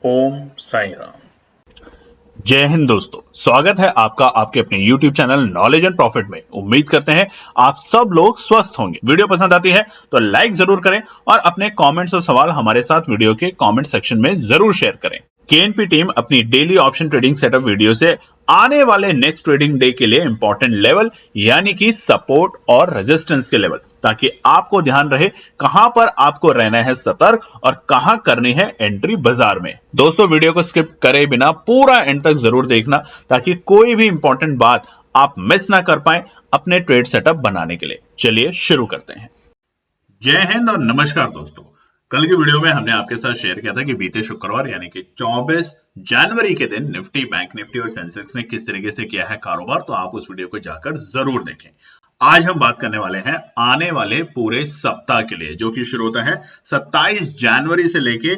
ओम साई राम। जय हिंद दोस्तों, स्वागत है आपका आपके अपने YouTube channel knowledge and profit में। उम्मीद करते हैं आप सब लोग स्वस्थ होंगे। वीडियो पसंद आती है तो लाइक जरूर करें और अपने कमेंट्स और सवाल हमारे साथ वीडियो के कमेंट सेक्शन में जरूर शेयर करें। केएनपी टीम अपनी daily option trading setup video से आने वाले नेक्स्ट ट्रेडिंग डे के लिए इंपॉर्टेंट लेवल यानी कि सपोर्ट और रेजिस्टेंस के लेवल, ताकि आपको ध्यान रहे कहां पर आपको रहना है सतर्क और कहां करनी है एंट्री बाजार में। दोस्तों, वीडियो को स्किप करे बिना पूरा एंड तक जरूर देखना ताकि कोई भी इंपॉर्टेंट बात आप मिस ना कर पाए अपने ट्रेड सेटअप बनाने के लिए। चलिए शुरू करते हैं। जय हिंद और नमस्कार दोस्तों। कल की वीडियो में हमने आपके साथ शेयर किया था कि बीते शुक्रवार यानी कि 24 जनवरी के दिन निफ्टी, बैंक निफ्टी और सेंसेक्स ने किस तरीके से किया है कारोबार, तो आप उस वीडियो को जाकर जरूर देखें। आज हम बात करने वाले हैं आने वाले पूरे सप्ताह के लिए, जो कि शुरू होता है 27 जनवरी से लेके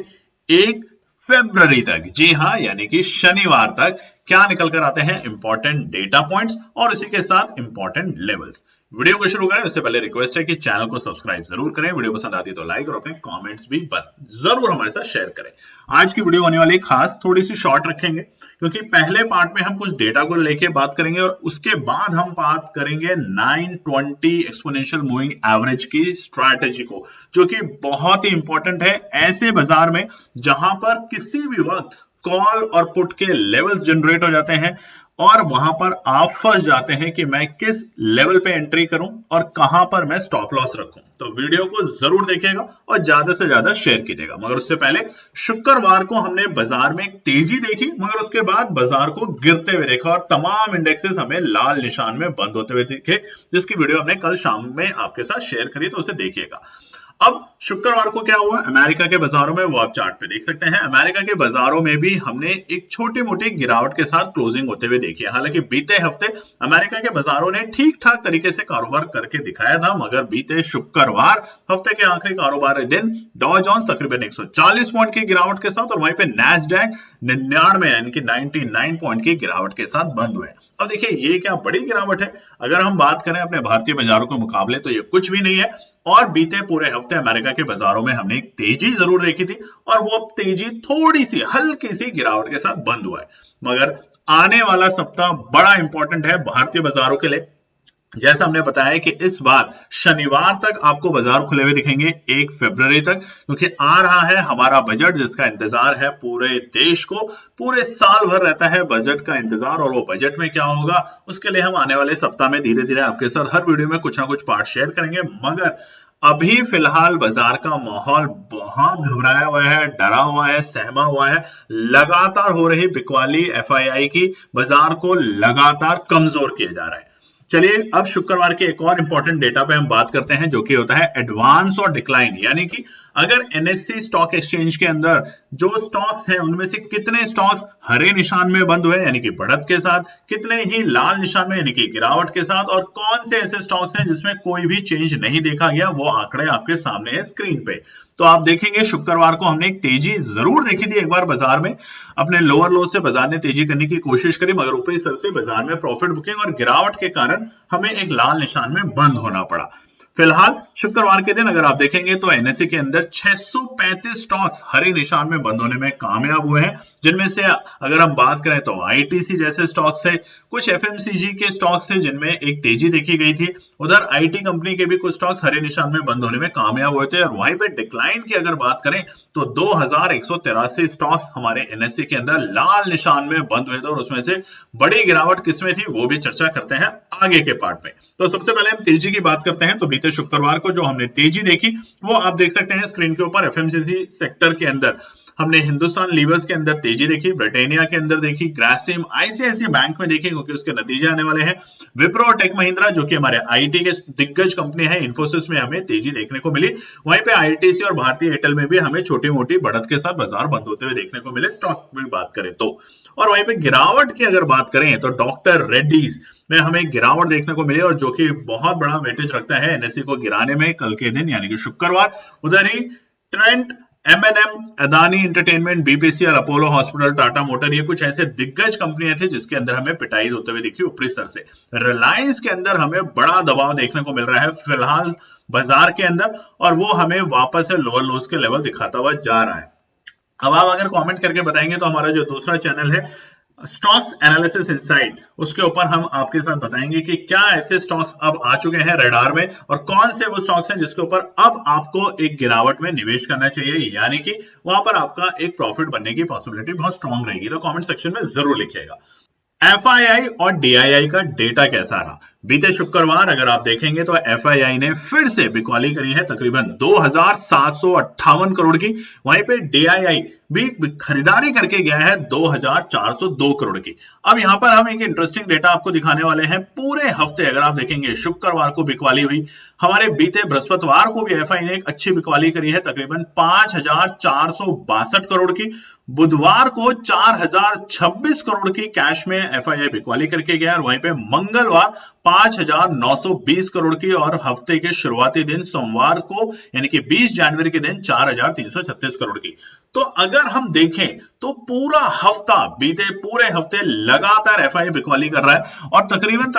1 फरवरी तक। जी हां, यानी कि शनिवार तक क्या निकल कर आते हैं इंपॉर्टेंट डेटा पॉइंट्स और इसी के साथ इंपॉर्टेंट लेवल्स। वीडियो को शुरू करें उससे पहले रिक्वेस्ट है कि चैनल को सब्सक्राइब जरूर करें, वीडियो पसंद आती है तो लाइक और अपने कमेंट्स भी जरूर हमारे साथ शेयर करें। आज की वीडियो होने वाली खास थोड़ी सी शॉर्ट रखेंगे क्योंकि पहले पार्ट में हम कुछ डेटा को लेके बात करेंगे और उसके बाद हम बात करेंगे 920 एक्सपोनेंशियल मूविंग एवरेज की स्ट्रैटेजी को, जो कि बहुत ही इंपॉर्टेंट है ऐसे बाजार में जहां पर किसी भी वक्त कॉल और पुट के लेवल्स जनरेट हो जाते हैं और वहां पर आप फंस जाते हैं कि मैं किस लेवल पे एंट्री करूं और कहां पर मैं स्टॉप लॉस रखूं। तो वीडियो को जरूर देखिएगा और ज्यादा से ज्यादा शेयर कीजिएगा। मगर उससे पहले शुक्रवार को हमने बाजार में तेजी देखी, मगर उसके बाद बाजार को गिरते हुए देखा और तमाम इंडेक्सेस हमें लाल निशान में बंद होते हुए दिखे, जिसकी वीडियो हमने कल शाम में आपके साथ शेयर करी, तो उसे देखिएगा। अब शुक्रवार को क्या हुआ अमेरिका के बाजारों में, वो आप चार्ट पे देख सकते हैं। अमेरिका के बाजारों में भी हमने एक छोटी मोटी गिरावट के साथ क्लोजिंग होते हुए देखी है। हालांकि बीते हफ्ते अमेरिका के बाजारों ने ठीक ठाक तरीके से कारोबार करके दिखाया था, मगर बीते शुक्रवार हफ्ते के आखिरी कारोबार दिन डॉ जोन्स तकरीबन 140 पॉइंट की गिरावट के साथ और वहीं पे नैस्डैक 99 यानी कि 99 पॉइंट की गिरावट के साथ बंद हुए। अब देखिए, ये क्या बड़ी गिरावट है। अगर हम बात करें अपने भारतीय बाजारों के मुकाबले तो ये कुछ भी नहीं है। और बीते पूरे हफ्ते अमेरिका के बाजारों में हमने एक तेजी जरूर देखी थी और वो तेजी थोड़ी सी हल्की सी गिरावट के साथ बंद हुआ है। मगर आने वाला सप्ताह बड़ा इंपॉर्टेंट है भारतीय बाजारों के लिए। जैसा हमने बताया कि इस बार शनिवार तक आपको बाजार खुले हुए दिखेंगे 1 फरवरी तक, क्योंकि आ रहा है हमारा बजट जिसका इंतजार है पूरे देश को। पूरे साल भर रहता है बजट का इंतजार और वो बजट में क्या होगा उसके लिए हम आने वाले सप्ताह में धीरे धीरे आपके साथ हर वीडियो में कुछ ना कुछ पार्ट शेयर करेंगे। मगर अभी फिलहाल बाजार का माहौल बहुत घबराया हुआ है, डरा हुआ है, सहमा हुआ है। लगातार हो रही बिकवाली एफआईआई की बाजार को लगातार कमजोर किया जा रहा है। चलिए अब शुक्रवार के एक और इंपॉर्टेंट डेटा पे हम बात करते हैं, जो कि होता है एडवांस और डिक्लाइन, यानी कि अगर एनएससी स्टॉक एक्सचेंज के अंदर जो स्टॉक्स हैं उनमें से कितने स्टॉक्स हरे निशान में बंद हुए यानी कि बढ़त के साथ, कितने ही लाल निशान में यानी कि गिरावट के साथ, और कौन से ऐसे स्टॉक्स हैं जिसमें कोई भी चेंज नहीं देखा गया, वो आंकड़े आपके सामने है स्क्रीन पे। तो आप देखेंगे शुक्रवार को हमने एक तेजी जरूर देखी थी एक बार बाजार में। अपने लोअर लो से बाजार ने तेजी करने की कोशिश करी, मगर ऊपरी स्तर से बाजार में प्रॉफिट बुकिंग और गिरावट के कारण हमें एक लाल निशान में बंद होना पड़ा। फिलहाल शुक्रवार के दिन अगर आप देखेंगे तो एनएससी के अंदर 635 स्टॉक्स हरे निशान में बंद होने में कामयाब हुए हैं, जिनमें से अगर हम बात करें तो आईटीसी जैसे स्टॉक्स है, कुछ एफएमसीजी के स्टॉक्स है जिनमें एक तेजी देखी गई थी। उधर आईटी कंपनी के भी कुछ स्टॉक्स हरे निशान में बंद होने में कामयाब हुए थे। और वहीं पे डिक्लाइन की अगर बात करें तो 2183 स्टॉक्स हमारे एनएससी के अंदर लाल निशान में बंद हुए थे और उसमें से बड़ी गिरावट किसमें थी वो भी चर्चा करते हैं आगे के पार्ट में। तो सबसे पहले हम तेजी की बात करते हैं। तो बीते शुक्रवार को जो हमने तेजी देखी वो आप देख सकते हैं स्क्रीन के ऊपर। एफएमसीजी सेक्टर के अंदर हमने हिंदुस्तान लीवर्स के अंदर तेजी देखी, ब्रिटानिया के अंदर देखी, ग्रासिम, आईसीआईसीआई बैंक में देखी क्योंकि उसके नतीजे आने वाले हैं, विप्रो और टेक महिंद्रा जो कि हमारे आईटी के दिग्गज कंपनी है, इन्फोसिस में हमें तेजी देखने को मिली। वहीं पे आईटीसी और भारतीय एयरटेल में भी हमें छोटी मोटी बढ़त के साथ बाजार बंद होते हुए देखने को मिले स्टॉक में बात करें तो। और वहीं पे गिरावट की अगर बात करें तो डॉक्टर रेड्डीज में हमें गिरावट देखने को मिली और जो कि बहुत बड़ा वेटेज रखता है एनएससी को गिराने में कल के दिन यानी कि शुक्रवार। उधर ही ट्रेंट, एमएनएम, Adani entertainment, BPCL, Apollo hospital, Tata motor, ये कुछ ऐसे दिग्गज कंपनियां थी जिसके अंदर हमें पिटाई होते हुए दिखी ऊपरी स्तर से। रिलायंस के अंदर हमें बड़ा दबाव देखने को मिल रहा है फिलहाल बाजार के अंदर और वो हमें वापस से लोअर लोस के लेवल दिखाता हुआ जा रहा है। अब आप अगर कमेंट करके बताएंगे तो हमारा जो दूसरा चैनल है स्टॉक्स एनालिसिस इनसाइड, उसके ऊपर हम आपके साथ बताएंगे कि क्या ऐसे स्टॉक्स अब आ चुके हैं रडार में और कौन से वो स्टॉक्स हैं जिसके ऊपर अब आपको एक गिरावट में निवेश करना चाहिए, यानी कि वहां पर आपका एक प्रॉफिट बनने की पॉसिबिलिटी बहुत स्ट्रांग रहेगी। तो कमेंट सेक्शन में जरूर लिखिएगा। एफआईआई और डीआईआई का डेटा कैसा रहा। बीते शुक्रवार अगर आप देखेंगे तो एफआईआई ने फिर से बिकवाली करी है तकरीबन 2758 करोड़ की। वहीं पे डीआईआई भी खरीदारी करके गया है 2402 करोड़ की। अब यहां पर हम एक इंटरेस्टिंग डेटा आपको दिखाने वाले हैं। पूरे हफ्ते अगर आप देखेंगे, शुक्रवार को बिकवाली हुई, हमारे बीते बृहस्पतिवार को भी एफआई ने एक अच्छी बिकवाली करी है तकरीबन 5462 करोड़ की। बुधवार को 4026 करोड़ की कैश में एफआईआई बिकवाली करके गया और वहीं पे मंगलवार 5920 करोड़ की और हफ्ते के शुरुआती दिन सोमवार को यानी कि 20 जनवरी के दिन 4336 करोड़ की। तो अगर हम देखें तो पूरा हफ्ता, बीते पूरे हफ्ते लगातार एफआईआई बिकवाली कर रहा है और तकरीबन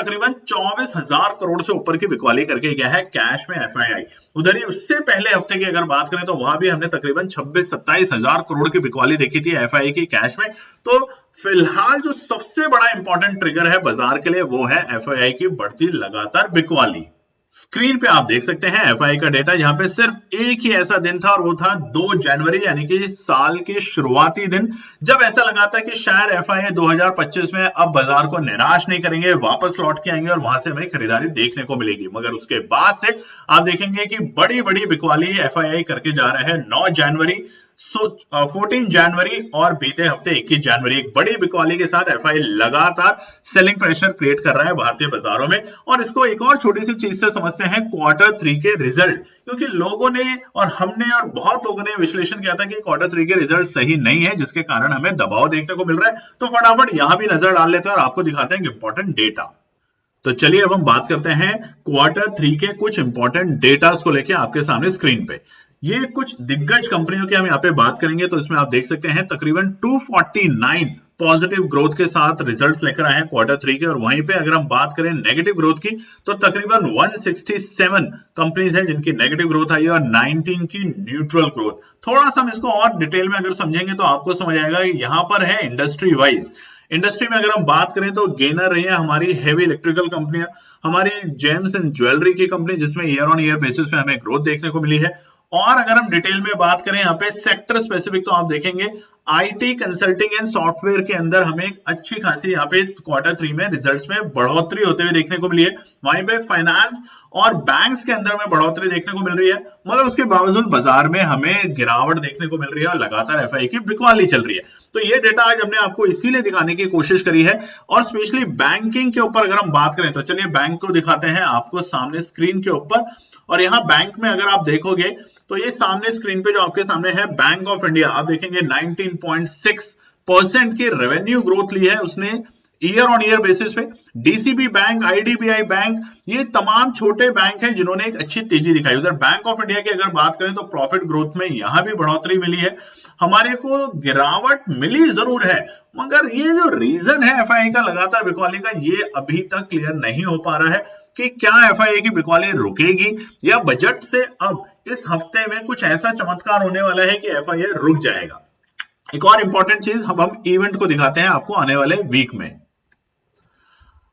24,000 करोड़ से ऊपर की बिकवाली करके गया है कैश में एफआईआई। उधर ही उससे पहले हफ्ते की अगर बात करें तो वहां भी हमने तकरीबन 26-27 हजार करोड़ की बिकवाली देखी थी एफआईआई की कैश में। तो फिलहाल जो सबसे बड़ा इंपॉर्टेंट ट्रिगर है बाजार के लिए वो है एफआईआई की बढ़ती लगातार बिकवाली। स्क्रीन पे आप देख सकते हैं एफआई का डेटा, जहां पे सिर्फ एक ही ऐसा दिन था और वो था 2 जनवरी यानी कि साल के शुरुआती दिन, जब ऐसा लगा था कि शायद एफआई 2025 में अब बाजार को निराश नहीं करेंगे, वापस लौट के आएंगे और वहां से हमें खरीदारी देखने को मिलेगी। मगर उसके बाद से आप देखेंगे कि बड़ी बड़ी बिकवाली एफआई करके जा रहे हैं। 9 जनवरी, 14 जनवरी और बीते हफ्ते 21 जनवरी एक बड़ी बिकवाली के साथ एफआई लगातार सेलिंग प्रेशर क्रिएट कर रहा है भारतीय बाजारों में। और इसको एक और छोटी सी चीज से समझते हैं, Q3 के रिजल्ट, क्योंकि लोगों ने और हमने और बहुत लोगों ने विश्लेषण किया था कि Q3 के रिजल्ट सही नहीं है, जिसके कारण हमें दबाव देखने को मिल रहा है। तो फटाफट यहां भी नजर डाल लेते हैं और आपको दिखाते हैं इंपॉर्टेंट डेटा। तो चलिए अब हम बात करते हैं Q3 के कुछ इंपॉर्टेंट डेटा को लेके आपके सामने स्क्रीन पे। ये कुछ दिग्गज कंपनियों की हम यहाँ पे बात करेंगे तो इसमें आप देख सकते हैं तकरीबन 249 पॉजिटिव ग्रोथ के साथ रिजल्ट्स लेकर आए हैं Q3 के। और वहीं पे अगर हम बात करें नेगेटिव ग्रोथ की तो तकरीबन 167 कंपनीज हैं जिनकी नेगेटिव ग्रोथ आई है और 19 की न्यूट्रल ग्रोथ। थोड़ा सा हम इसको और डिटेल में अगर समझेंगे तो आपको समझ आएगा कि यहाँ पर है इंडस्ट्री वाइज। इंडस्ट्री में अगर हम बात करें तो गेनर रही है हमारी हेवी इलेक्ट्रिकल कंपनियां, हमारी जेम्स एंड ज्वेलरी की कंपनी जिसमें ईयर ऑन ईयर बेसिस पे हमें ग्रोथ देखने को मिली है। और अगर हम डिटेल में बात करें यहाँ पे सेक्टर स्पेसिफिक तो आप देखेंगे आईटी कंसल्टिंग एंड सॉफ्टवेयर के अंदर हमें एक अच्छी खासी यहाँ पे Q3 में रिजल्ट्स में बढ़ोतरी होते हुए देखने को मिली है। वहीं पे फाइनेंस और बैंक्स के अंदर में बढ़ोतरी देखने को मिल रही है, मगर उसके बावजूद बाजार में हमें गिरावट देखने को मिल रही है और लगातार एफआई की बिकवाली चल रही है। तो ये डेटा आज हमने आपको इसीलिए दिखाने की कोशिश करी है। और स्पेशली बैंकिंग के ऊपर अगर हम बात करें तो चलिए बैंक को दिखाते हैं आपको सामने स्क्रीन के ऊपर। और यहाँ बैंक में अगर आप देखोगे तो ये सामने स्क्रीन पे जो आपके सामने है बैंक ऑफ इंडिया, आप देखेंगे 19.6% की रेवेन्यू ग्रोथ ली है उसने ईयर ऑन ईयर बेसिस पे। डीसीबी बैंक, आईडीबीआई बैंक, ये तमाम छोटे बैंक हैं जिन्होंने एक अच्छी तेजी दिखाई। उधर बैंक ऑफ इंडिया की अगर बात करें तो प्रॉफिट ग्रोथ में यहां भी बढ़ोतरी मिली है। हमारे को गिरावट मिली जरूर है, मगर ये जो रीजन है एफआई का लगातार बिकवाली का, ये अभी तक क्लियर नहीं हो पा रहा है कि क्या एफआई की बिकवाली रुकेगी या बजट से अब इस हफ्ते में कुछ ऐसा चमत्कार होने वाला है कि एफआई रुक जाएगा। एक और इंपॉर्टेंट चीज, हम इवेंट को दिखाते हैं आपको आने वाले वीक में।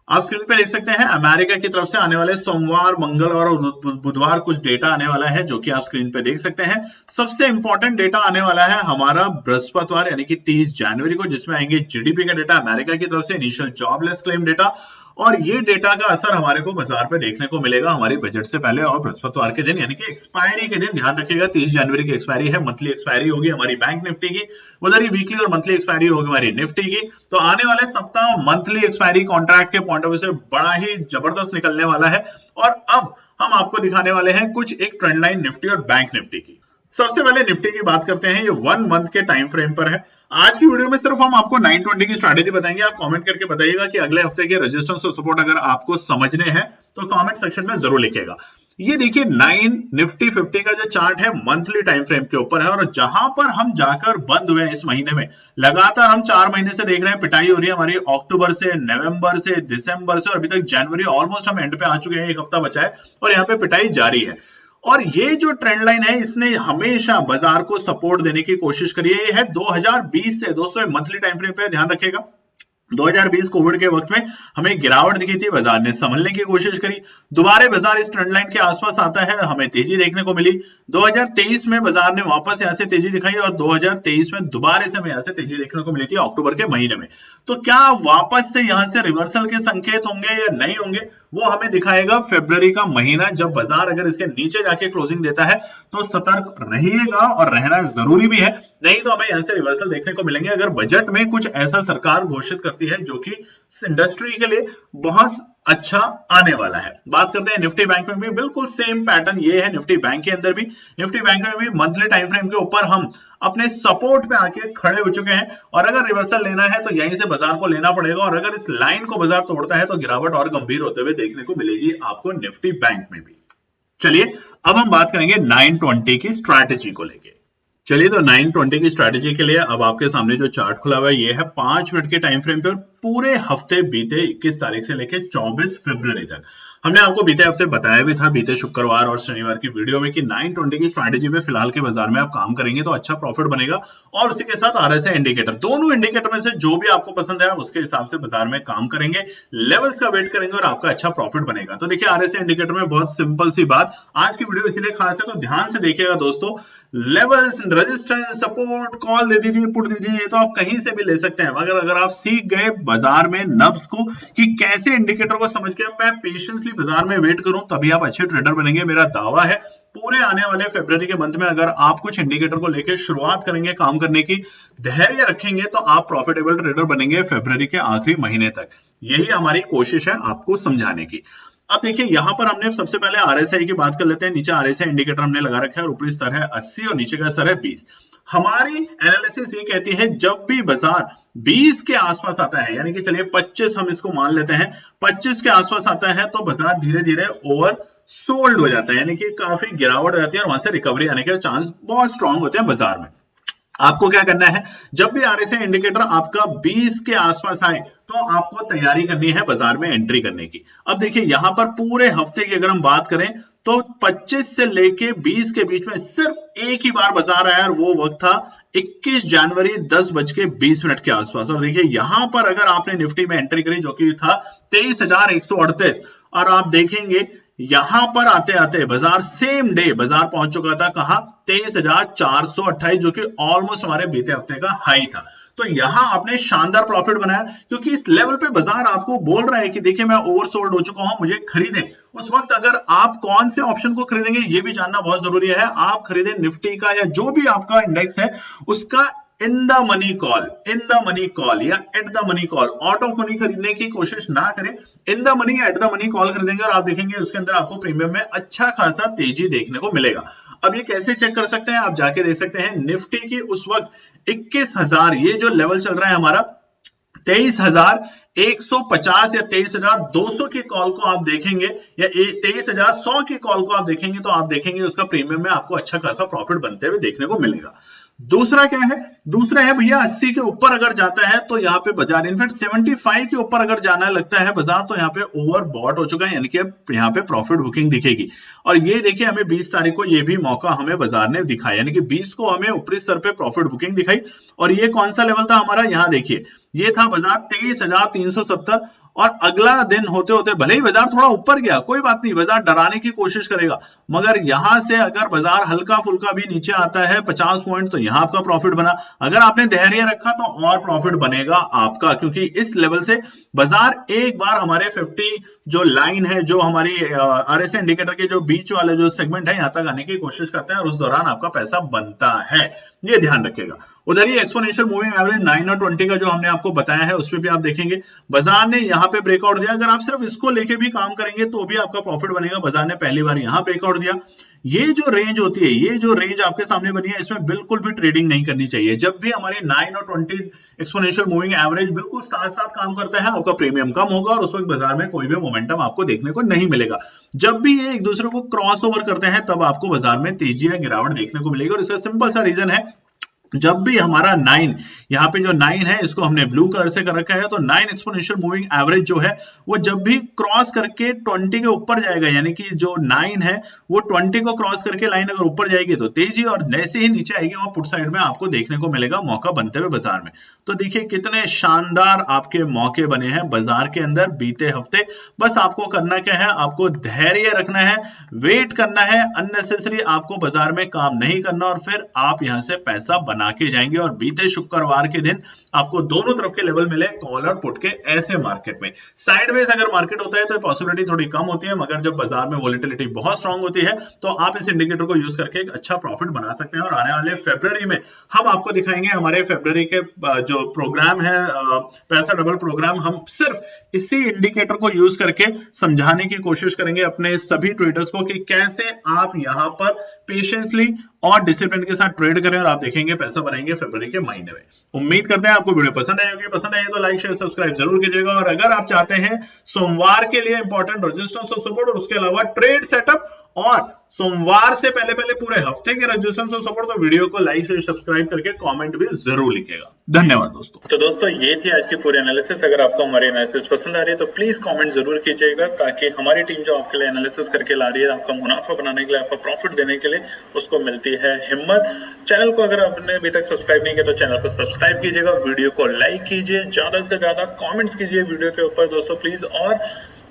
आप स्क्रीन पे देख सकते हैं अमेरिका की तरफ से आने वाले सोमवार, मंगलवार और बुधवार कुछ डेटा आने वाला है जो कि आप स्क्रीन पे देख सकते हैं। सबसे इंपॉर्टेंट डेटा आने वाला है हमारा बृहस्पतिवार यानी कि 30 जनवरी को, जिसमें आएंगे जीडीपी का डेटा अमेरिका की तरफ से, इनिशियल जॉबलेस क्लेम डेटा। और ये डेटा का असर हमारे को बाजार पे देखने को मिलेगा हमारी बजट से पहले और बृहस्पतिवार के दिन यानी कि एक्सपायरी के दिन। ध्यान रखिएगा 30 जनवरी की एक्सपायरी है, मंथली एक्सपायरी होगी हमारी बैंक निफ्टी की, उधर ही वीकली और मंथली एक्सपायरी होगी हमारी निफ्टी की। तो आने वाले सप्ताह मंथली एक्सपायरी कॉन्ट्रैक्ट के पॉइंट ऑफ व्यू से बड़ा ही जबरदस्त निकलने वाला है। और अब हम आपको दिखाने वाले हैं कुछ एक ट्रेंड लाइन निफ्टी और बैंक निफ्टी की। सबसे पहले निफ्टी की बात करते हैं, ये 1 मंथ के टाइम फ्रेम पर है। आज की वीडियो में सिर्फ हम आपको 920 की स्ट्रैटेजी बताएंगे। आप कमेंट करके बताइएगा कि अगले हफ्ते के रेजिस्टेंस और सपोर्ट अगर आपको समझने हैं तो कमेंट सेक्शन में जरूर लिखिएगा। ये देखिए 9 निफ्टी 50 का जो चार्ट है मंथली टाइम फ्रेम के ऊपर है और जहां पर हम जाकर बंद हुए हैं इस महीने में, लगातार हम 4 महीने से देख रहे हैं पिटाई हो रही है हमारी, अक्टूबर से, नवंबर से, दिसंबर से और अभी तक जनवरी, ऑलमोस्ट हम एंड पे आ चुके हैं, एक हफ्ता बचा है और यहाँ पे पिटाई जारी है। और ये जो ट्रेंड लाइन है इसने हमेशा बाजार को सपोर्ट देने की कोशिश करी है। ये है 2020 से, दोस्तों मंथली टाइम फ्रेम पे ध्यान रखिएगा। 2020 कोविड के वक्त में हमें गिरावट दिखी थी, बाजार ने संभलने की कोशिश करी, दोबारा बाजार इस ट्रेंड लाइन के आसपास आता है, हमें तेजी देखने को मिली। 2023 में बाजार ने वापस यहां से तेजी दिखाई और 2023 में दोबारा से हमें यहां से तेजी देखने को मिली थी अक्टूबर के महीने में। तो क्या वापस से यहां से रिवर्सल के संकेत होंगे या नहीं होंगे वो हमें दिखाएगा फरवरी का महीना, जब बाजार अगर इसके नीचे जाके क्लोजिंग देता है तो सतर्क रहिएगा और रहना जरूरी भी है, नहीं तो हमें यहां से रिवर्सल देखने को मिलेंगे अगर बजट में कुछ ऐसा सरकार घोषित करती है जो कि इस इंडस्ट्री के लिए बहुत अच्छा आने वाला है। बात करते हैं निफ्टी बैंक में भी बिल्कुल सेम पैटर्न ये है। निफ्टी बैंक के अंदर भी, निफ्टी बैंक में भी मंथली टाइम फ्रेम के ऊपर हम अपने सपोर्ट पे आके खड़े हो चुके हैं और अगर रिवर्सल लेना है तो यहीं से बाजार को लेना पड़ेगा और अगर इस लाइन को बाजार तोड़ता है तो गिरावट और गंभीर होते हुए देखने को मिलेगी आपको निफ्टी बैंक में भी। चलिए अब हम बात करेंगे 920 की स्ट्रैटेजी को लेके। चलिए तो 920 की स्ट्रैटेजी के लिए अब आपके सामने जो चार्ट खुला हुआ है ये है 5 मिनट के टाइम फ्रेम पे और पूरे हफ्ते बीते 21 तारीख से लेके 24 फरवरी तक। हमने आपको बीते हफ्ते बताया भी था, बीते शुक्रवार और शनिवार की वीडियो में, कि 920 की स्ट्रैटेजी पे फिलहाल के बाजार में आप काम करेंगे तो अच्छा प्रॉफिट बनेगा और उसी के साथ आरएसआई इंडिकेटर, दोनों इंडिकेटर में से जो भी आपको पसंद है आप उसके हिसाब से बाजार में काम करेंगे, लेवल्स का वेट करेंगे और आपका अच्छा प्रॉफिट बनेगा। तो देखिए आरएसआई इंडिकेटर में बहुत सिंपल सी बात, आज की वीडियो इसीलिए खास है तो ध्यान से देखिएगा दोस्तों। लेवल्स, रेजिस्टेंस, सपोर्ट, कॉल दे दीजिए, पुट दीजिए, ये तो आप कहीं से भी ले सकते हैं, मगर अगर आप सीख गए बाजार में नब्स को कि कैसे इंडिकेटर को समझ के मैं पेशेंसली बाजार में वेट करूं तभी आप अच्छे ट्रेडर बनेंगे। मेरा दावा है पूरे आने वाले फरवरी के मंथ में अगर आप कुछ इंडिकेटर को लेकर शुरुआत करेंगे काम करने की, धैर्य रखेंगे तो आप प्रॉफिटेबल ट्रेडर बनेंगे फरवरी के आखिरी महीने तक। यही हमारी कोशिश है आपको समझाने की। अब देखिए यहां पर हमने सबसे पहले आरएसआई की बात कर लेते हैं। नीचे आरएसआई इंडिकेटर हमने लगा रखा है और ऊपरी स्तर है 80 और नीचे का स्तर है 20। हमारी एनालिसिस ये कहती है जब भी बाजार 20 के आसपास आता है, यानी कि चलिए 25 हम इसको मान लेते हैं, 25 के आसपास आता है तो बाजार धीरे धीरे ओवर सोल्ड हो जाता है, यानी कि काफी गिरावट हो जाती है और वहां से रिकवरी आने के चांस बहुत स्ट्रांग होते हैं बाजार में। आपको क्या करना है, जब भी आरएसआई इंडिकेटर आपका 20 के आसपास आए तो आपको तैयारी करनी है बाजार में एंट्री करने की। अब देखिए यहां पर पूरे हफ्ते की अगर हम बात करें तो 25 से लेके 20 के बीच में सिर्फ एक ही बार बाजार आया और वो वक्त था 21 जनवरी 10:20 के आसपास। और देखिए यहां पर अगर आपने निफ्टी में एंट्री करी जो कि था 23,138 और आप देखेंगे यहां पर आते आते बाजार सेम डे बाजार पहुंच चुका था कहां, 23,428 जो कि ऑलमोस्ट हमारे बीते हफ्ते का हाई था। तो यहां आपने शानदार प्रॉफिट बनाया क्योंकि इस लेवल पे बाजार आपको बोल रहा है कि देखिए मैं ओवरसोल्ड हो चुका हूं, मुझे खरीदें। उस वक्त अगर आप कौन से ऑप्शन को खरीदेंगे ये भी जानना बहुत जरूरी है। आप खरीदें निफ्टी का या जो भी आपका इंडेक्स है उसका in the money call, in the money call या at the money call, out of money खरीदने की कोशिश ना करें, इन द मनी या एट द मनी कॉल खरीदेंगे और आप देखेंगे उसके अंदर आपको प्रीमियम में अच्छा खासा तेजी देखने को मिलेगा। अब ये कैसे चेक कर सकते हैं, आप जाके देख सकते हैं निफ्टी की उस वक्त 21,000 ये जो लेवल चल रहा है हमारा 23,150 या 23,200 की कॉल को आप देखेंगे या 23,100 की कॉल को आप देखेंगे तो आप देखेंगे उसका प्रीमियम में आपको अच्छा खासा प्रॉफिट बनते हुए देखने को मिलेगा। दूसरा क्या है, दूसरा है भैया 80 के ऊपर अगर जाता है तो यहाँ पे बाजार, इनफैक्ट 75 के ऊपर अगर जाना लगता है बाजार तो यहाँ पे ओवर बॉट हो चुका है, यानी कि यहाँ पे प्रॉफिट बुकिंग दिखेगी। और ये देखिए हमें 20 तारीख को ये भी मौका हमें बाजार ने दिखाया, यानी कि 20 को हमें ऊपरी स्तर पे प्रॉफिट बुकिंग दिखाई। और ये कौन सा लेवल था हमारा, यहाँ देखिए ये था बाजार 23,370 और अगला दिन होते होते भले ही बाजार थोड़ा ऊपर गया, कोई बात नहीं, बाजार डराने की कोशिश करेगा, मगर यहां से अगर बाजार हल्का फुल्का भी नीचे आता है 50 पॉइंट तो यहां आपका प्रॉफिट बना। अगर आपने धैर्य रखा तो और प्रॉफिट बनेगा आपका, क्योंकि इस लेवल से बाजार एक बार हमारे 50 जो लाइन है, जो हमारी आरएसआई इंडिकेटर के जो बीच वाले जो सेगमेंट है यहां तक आने की कोशिश करते हैं और उस दौरान आपका पैसा बनता है, ये ध्यान रखिएगा। उधर ही एक्सपोनेंशियल मूविंग एवरेज 9 और 20 का जो हमने आपको बताया है उसमें भी आप देखेंगे बाजार ने यहाँ पे ब्रेकआउट दिया। अगर आप सिर्फ इसको लेके भी काम करेंगे तो भी आपका प्रॉफिट बनेगा। बाजार ने पहली बार यहाँ ब्रेकआउट दिया। ये जो रेंज होती है, ये जो रेंज आपके सामने बनी है, इसमें बिल्कुल भी ट्रेडिंग नहीं करनी चाहिए। जब भी हमारी 9 और 20 एक्सपोनेंशियल मूविंग एवरेज बिल्कुल साथ साथ काम करता है, आपका प्रीमियम कम होगा और उस वक्त बाजार में कोई भी मोमेंटम आपको देखने को नहीं मिलेगा। जब भी ये एक दूसरे को क्रॉस ओवर करते हैं तब आपको बाजार में तेजी या गिरावट देखने को मिलेगी और इसका सिंपल सा रीजन है, जब भी हमारा 9, यहाँ पे जो 9 है इसको हमने ब्लू कलर से कर रखा है, तो 9 एक्सपोनेंशियल मूविंग एवरेज जो है वो जब भी क्रॉस करके 20 के ऊपर जाएगा, यानी कि जो 9 है वो 20 को क्रॉस करके लाइन अगर ऊपर जाएगी तो तेजी, और जैसे ही नीचे आएगी वहां पुट साइड में आपको देखने को मिलेगा मौका बनते हुए बाजार में। तो देखिए कितने शानदार आपके मौके बने हैं बाजार के अंदर बीते हफ्ते। बस आपको करना क्या है, आपको धैर्य रखना है, वेट करना है, अननेसेसरी आपको बाजार में काम नहीं करना, और फिर आप यहां से पैसा बना के जाएंगे। और बीते शुक्रवार के दिन आपको दोनों तरफ के लेवल मिले कॉल और पुट के ऐसे मार्केट में। साइडवेज अगर मार्केट होता है तो पॉसिबिलिटी थोड़ी कम होती है, मगर जब बाजार में वोलेटिलिटी बहुत स्ट्रांग होती है तो आप इस इंडिकेटर को यूज करके एक अच्छा प्रॉफिट बना सकते हैं। और आने वाले फरवरी में हम आपको दिखाएंगे हमारे फरवरी के जो प्रोग्राम है पैसा डबल प्रोग्राम, हम सिर्फ इसी इंडिकेटर को यूज करके समझाने की कोशिश करेंगे अपने सभी ट्रेडर्स को कि कैसे आप यहां पर पेशेंसली और डिसिप्लिन के साथ ट्रेड करें, और आप देखेंगे पैसा बनाएंगे फरवरी के महीने में। उम्मीद करते हैं आपको वीडियो पसंद आई होगी। पसंद आई तो लाइक शेयर सब्सक्राइब जरूर कीजिएगा। और अगर आप चाहते हैं सोमवार के लिए इंपॉर्टेंट रेजिस्टेंस और सपोर्ट और उसके अलावा ट्रेड सेटअप और सोमवार से पहले पहले पूरे हफ्ते के रेजिस्टेंस और सपोर्ट, तो वीडियो को लाइक शेयर सब्सक्राइब करके कमेंट भी जरूर लिखिएगा। धन्यवाद दोस्तों। तो दोस्तों ये थी आज की पूरी एनालिसिस। अगर आपको हमारी एनालिसिस पसंद आ रही है तो प्लीज कमेंट जरूर कीजिएगा, ताकि हमारी टीम जो आपके लिए एनालिसिस करके ला रही है, आपका मुनाफा बनाने के लिए, आपका प्रॉफिट देने के लिए, उसको मिलती है हिम्मत। चैनल को अगर आपने अभी तक सब्सक्राइब नहीं किया तो चैनल को सब्सक्राइब कीजिएगा, वीडियो को लाइक कीजिए, ज्यादा से ज्यादा कॉमेंट्स कीजिए वीडियो के ऊपर दोस्तों प्लीज, और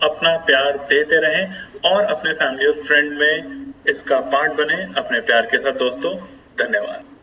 अपना प्यार देते रहें और अपने फैमिली और फ्रेंड में इसका पार्ट बने अपने प्यार के साथ दोस्तों। धन्यवाद।